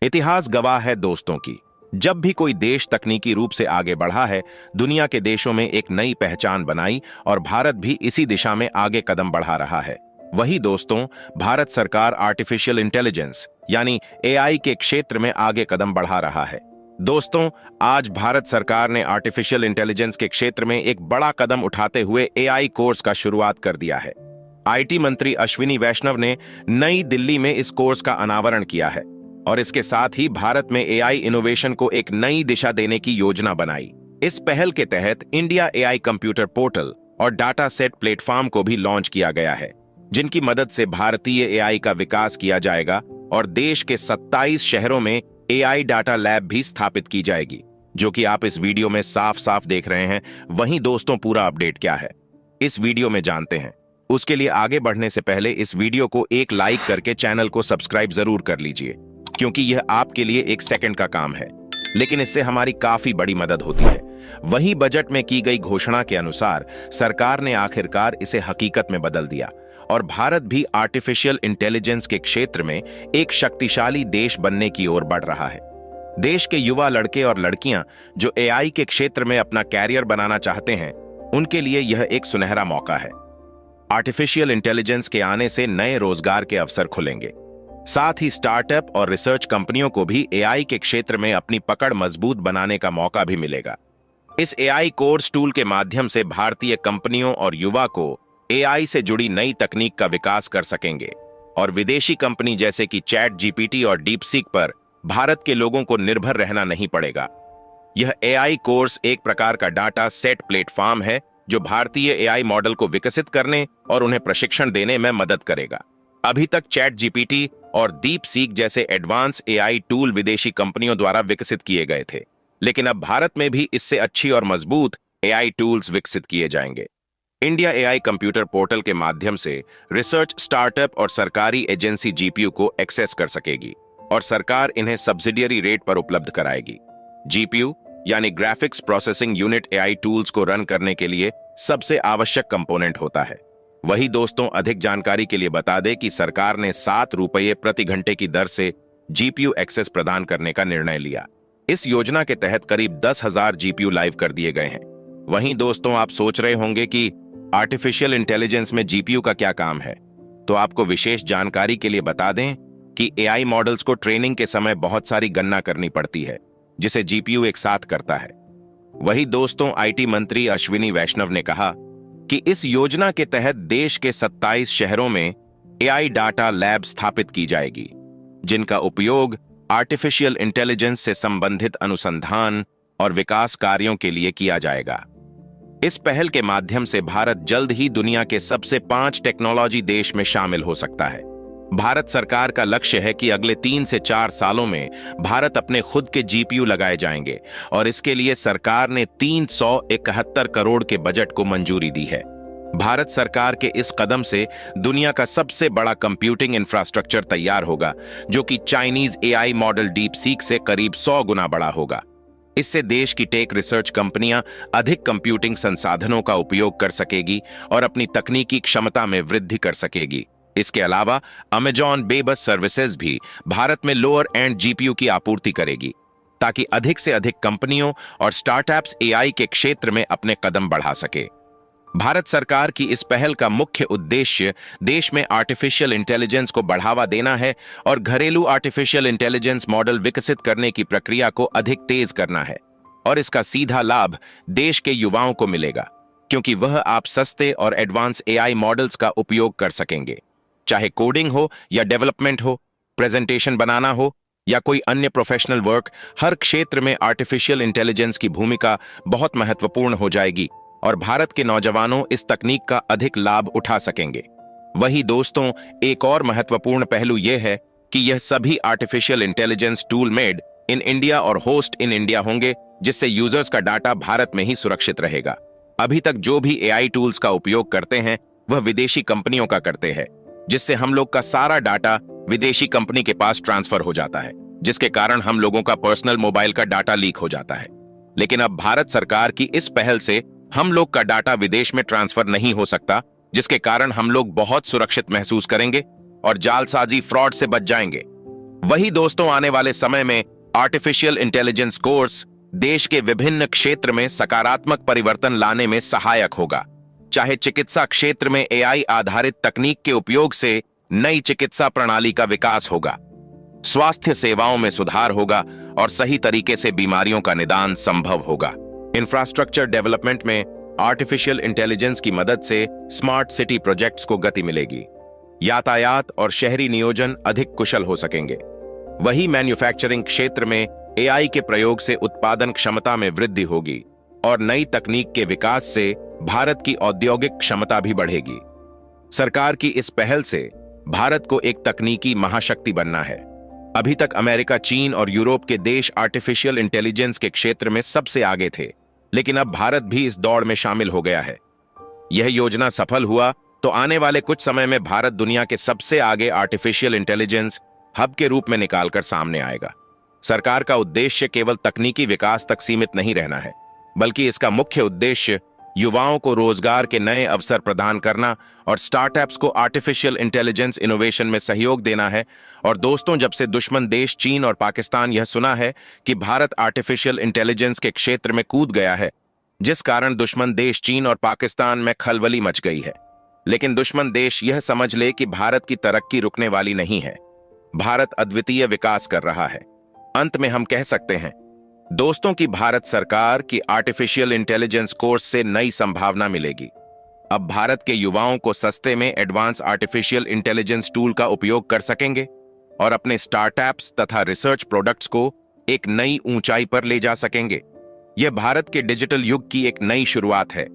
इतिहास गवाह है दोस्तों की। जब भी कोई देश तकनीकी रूप से आगे बढ़ा है, दुनिया के देशों में एक नई पहचान बनाई और भारत भी इसी दिशा में आगे कदम बढ़ा रहा है। वही दोस्तों, भारत सरकार आर्टिफिशियल इंटेलिजेंस यानी एआई के क्षेत्र में आगे कदम बढ़ा रहा है। दोस्तों, आज भारत सरकार ने आर्टिफिशियल इंटेलिजेंस के क्षेत्र में एक बड़ा कदम उठाते हुए एआई कोर्स का शुरुआत कर दिया है। आईटी मंत्री अश्विनी वैष्णव ने नई दिल्ली में इस कोर्स का अनावरण किया है और इसके साथ ही भारत में एआई इनोवेशन को एक नई दिशा देने की योजना बनाई। इस पहल के तहत इंडिया एआई कंप्यूटर पोर्टल और डाटा सेट प्लेटफॉर्म को भी लॉन्च किया गया है, जिनकी मदद से भारतीय एआई का विकास किया जाएगा और देश के 27 शहरों में एआई डाटा लैब भी स्थापित की जाएगी, जो कि आप इस वीडियो में साफ साफ देख रहे हैं। वहीं दोस्तों, पूरा अपडेट क्या है इस वीडियो में जानते हैं। उसके लिए आगे बढ़ने से पहले इस वीडियो को एक लाइक करके चैनल को सब्सक्राइब जरूर कर लीजिए, क्योंकि यह आपके लिए एक सेकंड का काम है, लेकिन इससे हमारी काफी बड़ी मदद होती है। वहीं बजट में की गई घोषणा के अनुसार सरकार ने आखिरकार इसे हकीकत में बदल दिया और भारत भी आर्टिफिशियल इंटेलिजेंस के क्षेत्र में एक शक्तिशाली देश बनने की ओर बढ़ रहा है। देश के युवा लड़के और लड़कियां जो एआई के क्षेत्र में अपना कैरियर बनाना चाहते हैं, उनके लिए यह एक सुनहरा मौका है। आर्टिफिशियल इंटेलिजेंस के आने से नए रोजगार के अवसर खुलेंगे। साथ ही स्टार्टअप और रिसर्च कंपनियों को भी एआई के क्षेत्र में अपनी पकड़ मजबूत बनाने का मौका भी मिलेगा। इस एआई कोर्स टूल के माध्यम से भारतीय कंपनियों और युवा को एआई से जुड़ी नई तकनीक का विकास कर सकेंगे और विदेशी कंपनी जैसे कि चैट जीपीटी और डीपसीक पर भारत के लोगों को निर्भर रहना नहीं पड़ेगा। यह एआई कोर्स एक प्रकार का डाटा सेट प्लेटफॉर्म है जो भारतीय एआई मॉडल को विकसित करने और उन्हें प्रशिक्षण देने में मदद करेगा। अभी तक चैट जीपीटी और डीपसीक जैसे एडवांस एआई टूल विदेशी कंपनियों द्वारा विकसित किए गए थे, लेकिन अब भारत में भी इससे अच्छी और मजबूत एआई टूल्स विकसित किए जाएंगे। इंडिया एआई कंप्यूटर पोर्टल के माध्यम से रिसर्च, स्टार्टअप और सरकारी एजेंसी जीपीयू को एक्सेस कर सकेगी और सरकार इन्हें सब्सिडियरी रेट पर उपलब्ध कराएगी। जीपीयू यानी graphics processing unit AI tools को रन करने के लिए सबसे आवश्यक कंपोनेंट होता है। वही दोस्तों, अधिक जानकारी के लिए बता दें कि सरकार ने 7 रुपये प्रति घंटे की दर से जीपीयू एक्सेस प्रदान करने का निर्णय लिया। इस योजना के तहत करीब 10,000 जीपीयू लाइव कर दिए गए हैं। वहीं दोस्तों, आप सोच रहे होंगे कि आर्टिफिशियल इंटेलिजेंस में जीपीयू का क्या काम है, तो आपको विशेष जानकारी के लिए बता दें कि एआई मॉडल्स को ट्रेनिंग के समय बहुत सारी गणना करनी पड़ती है, जिसे जीपीयू एक साथ करता है। वही दोस्तों, आईटी मंत्री अश्विनी वैष्णव ने कहा कि इस योजना के तहत देश के 27 शहरों में एआई डाटा लैब स्थापित की जाएगी, जिनका उपयोग आर्टिफिशियल इंटेलिजेंस से संबंधित अनुसंधान और विकास कार्यों के लिए किया जाएगा। इस पहल के माध्यम से भारत जल्द ही दुनिया के सबसे 5 टेक्नोलॉजी देश में शामिल हो सकता है। भारत सरकार का लक्ष्य है कि अगले 3 से 4 सालों में भारत अपने खुद के जीपीयू लगाए जाएंगे और इसके लिए सरकार ने 371 करोड़ के बजट को मंजूरी दी है। भारत सरकार के इस कदम से दुनिया का सबसे बड़ा कंप्यूटिंग इंफ्रास्ट्रक्चर तैयार होगा, जो कि चाइनीज एआई मॉडल डीपसीक से करीब 100 गुना बड़ा होगा। इससे देश की टेक रिसर्च कंपनियां अधिक कंप्यूटिंग संसाधनों का उपयोग कर सकेगी और अपनी तकनीकी क्षमता में वृद्धि कर सकेगी। इसके अलावा अमेजॉन बेबस सर्विसेज भी भारत में लोअर एंड जीपीयू की आपूर्ति करेगी, ताकि अधिक से अधिक कंपनियों और स्टार्टअप्स एआई के क्षेत्र में अपने कदम बढ़ा सके। भारत सरकार की इस पहल का मुख्य उद्देश्य देश में आर्टिफिशियल इंटेलिजेंस को बढ़ावा देना है और घरेलू आर्टिफिशियल इंटेलिजेंस मॉडल विकसित करने की प्रक्रिया को अधिक तेज करना है। और इसका सीधा लाभ देश के युवाओं को मिलेगा, क्योंकि वह आप सस्ते और एडवांस एआई मॉडल्स का उपयोग कर सकेंगे। चाहे कोडिंग हो या डेवलपमेंट हो, प्रेजेंटेशन बनाना हो या कोई अन्य प्रोफेशनल वर्क, हर क्षेत्र में आर्टिफिशियल इंटेलिजेंस की भूमिका बहुत महत्वपूर्ण हो जाएगी और भारत के नौजवानों इस तकनीक का अधिक लाभ उठा सकेंगे। वही दोस्तों, एक और महत्वपूर्ण पहलू यह है कि यह सभी artificial intelligence tool made in India और होस्ट इन इंडिया होंगे, जिससे यूजर्स का डाटा भारत में ही सुरक्षित रहेगा। अभी तक जो भी एआई टूल्स का उपयोग करते हैं वह विदेशी कंपनियों का करते हैं, जिससे हम लोग का सारा डाटा विदेशी कंपनी के पास ट्रांसफर हो जाता है, जिसके कारण हम लोगों का पर्सनल मोबाइल का डाटा लीक हो जाता है। लेकिन अब भारत सरकार की इस पहल से हम लोग का डाटा विदेश में ट्रांसफर नहीं हो सकता, जिसके कारण हम लोग बहुत सुरक्षित महसूस करेंगे और जालसाजी फ्रॉड से बच जाएंगे। वही दोस्तों आने वाले समय में आर्टिफिशियल इंटेलिजेंस कोर्स देश के विभिन्न क्षेत्र में सकारात्मक परिवर्तन लाने में सहायक होगा। चाहे चिकित्सा क्षेत्र में एआई आधारित तकनीक के उपयोग से नई चिकित्सा प्रणाली का विकास होगा, स्वास्थ्य सेवाओं में सुधार होगा और सही तरीके से बीमारियों का निदान संभव होगा। इंफ्रास्ट्रक्चर डेवलपमेंट में आर्टिफिशियल इंटेलिजेंस की मदद से स्मार्ट सिटी प्रोजेक्ट्स को गति मिलेगी, यातायात और शहरी नियोजन अधिक कुशल हो सकेंगे। वही मैन्युफैक्चरिंग क्षेत्र में एआई के प्रयोग से उत्पादन क्षमता में वृद्धि होगी और नई तकनीक के विकास से भारत की औद्योगिक क्षमता भी बढ़ेगी। सरकार की इस पहल से भारत को एक तकनीकी महाशक्ति बनना है। अभी तक अमेरिका, चीन और यूरोप के देश आर्टिफिशियल इंटेलिजेंस के क्षेत्र में सबसे आगे थे, लेकिन अब भारत भी इस दौड़ में शामिल हो गया है। यह योजना सफल हुआ तो आने वाले कुछ समय में भारत दुनिया के सबसे आगे आर्टिफिशियल इंटेलिजेंस हब के रूप में निकालकर सामने आएगा। सरकार का उद्देश्य केवल तकनीकी विकास तक सीमित नहीं रहना है, बल्कि इसका मुख्य उद्देश्य युवाओं को रोजगार के नए अवसर प्रदान करना और स्टार्टअप्स को आर्टिफिशियल इंटेलिजेंस इनोवेशन में सहयोग देना है। और दोस्तों, जब से दुश्मन देश चीन और पाकिस्तान यह सुना है कि भारत आर्टिफिशियल इंटेलिजेंस के क्षेत्र में कूद गया है, जिस कारण दुश्मन देश चीन और पाकिस्तान में खलबली मच गई है। लेकिन दुश्मन देश यह समझ ले कि भारत की तरक्की रुकने वाली नहीं है, भारत अद्वितीय विकास कर रहा है। अंत में हम कह सकते हैं दोस्तों कि भारत सरकार की आर्टिफिशियल इंटेलिजेंस कोर्स से नई संभावना मिलेगी। अब भारत के युवाओं को सस्ते में एडवांस आर्टिफिशियल इंटेलिजेंस टूल का उपयोग कर सकेंगे और अपने स्टार्टअप्स तथा रिसर्च प्रोडक्ट्स को एक नई ऊंचाई पर ले जा सकेंगे। यह भारत के डिजिटल युग की एक नई शुरुआत है।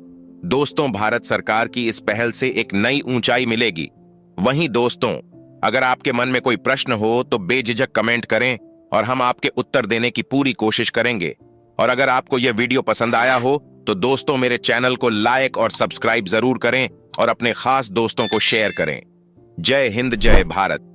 दोस्तों, भारत सरकार की इस पहल से एक नई ऊंचाई मिलेगी। वहीं दोस्तों, अगर आपके मन में कोई प्रश्न हो तो बेझिझक कमेंट करें और हम आपके उत्तर देने की पूरी कोशिश करेंगे। और अगर आपको यह वीडियो पसंद आया हो तो दोस्तों मेरे चैनल को लाइक और सब्सक्राइब जरूर करें और अपने खास दोस्तों को शेयर करें। जय हिंद, जय भारत।